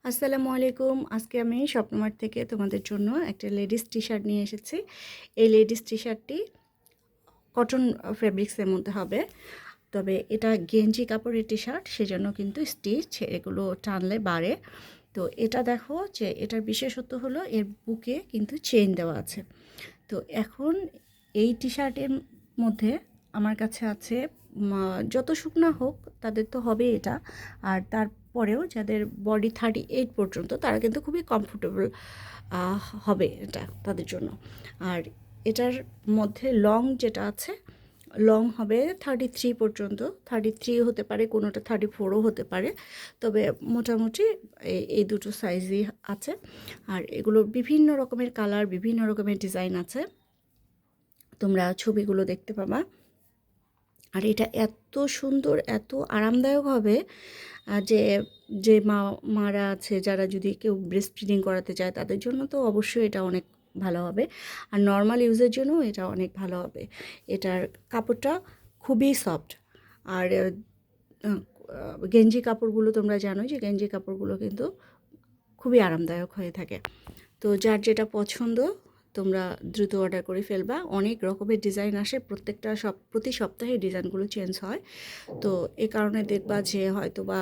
আসসালামু আলাইকুম। আজকে আমি স্বপ্নমার্ট থেকে তোমাদের জন্য একটা লেডিস টি-শার্ট নিয়ে এসেছি। এই লেডিস টি-শার্টটি কটন ফেব্রিক্সের মধ্যে হবে। তবে এটা গেঞ্জি কাপড়ের টি-শার্ট, সেজন্য কিন্তু স্টিচ এগুলো টানলে বাড়ে। তো এটা দেখো যে এটার বিশেষত্ব হলো এর বুকে কিন্তু চেইন দেওয়া আছে। তো এখন এই টি-শার্টের মধ্যে আমার কাছে আছে যত শুকনা হোক তাদের তো হবে এটা, আর তারপরেও যাদের বডি 38 পর্যন্ত তারা কিন্তু খুবই কমফোর্টেবল হবে এটা তাদের জন্য। আর এটার মধ্যে লং যেটা আছে, লং হবে 33 পর্যন্ত, 33 হতে পারে, কোনোটা 34ও হতে পারে। তবে মোটামুটি এই দুটো সাইজই আছে। আর এগুলোর বিভিন্ন রকমের কালার, বিভিন্ন রকমের ডিজাইন আছে, তোমরা ছবিগুলো দেখতে পাবা। আর এটা এত সুন্দর, এত আরামদায়ক হবে যে যে মারা আছে, যারা যদি কেউ ব্রেস্ট ফিডিং করাতে চায় তাদের জন্য তো অবশ্যই এটা অনেক ভালো হবে। আর নর্মাল ইউজের জন্য এটা অনেক ভালো হবে। এটার কাপড়টা খুবই সফট। আর গেঞ্জি কাপড়গুলো তোমরা জানো যে গেঞ্জি কাপড়গুলো কিন্তু খুবই আরামদায়ক হয়ে থাকে। তো যার যেটা পছন্দ তোমরা দ্রুত অর্ডার করে ফেলবা। অনেক রকমের ডিজাইন আসে, প্রতি সপ্তাহে ডিজাইনগুলো চেঞ্জ হয়। তো এ কারণে দেখবা যে হয়তো বা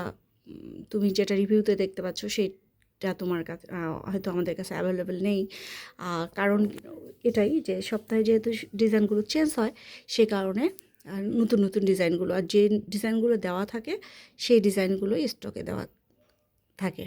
তুমি যেটা রিভিউতে দেখতে পাচ্ছ সেইটা তোমার কাছে হয়তো আমাদের কাছে অ্যাভেলেবেল নেই। কারণ এটাই যে সপ্তাহে যেহেতু ডিজাইনগুলো চেঞ্জ হয়, সে কারণে নতুন নতুন ডিজাইনগুলো, আর যে ডিজাইনগুলো দেওয়া থাকে সেই ডিজাইনগুলো স্টকে দেওয়া থাকে।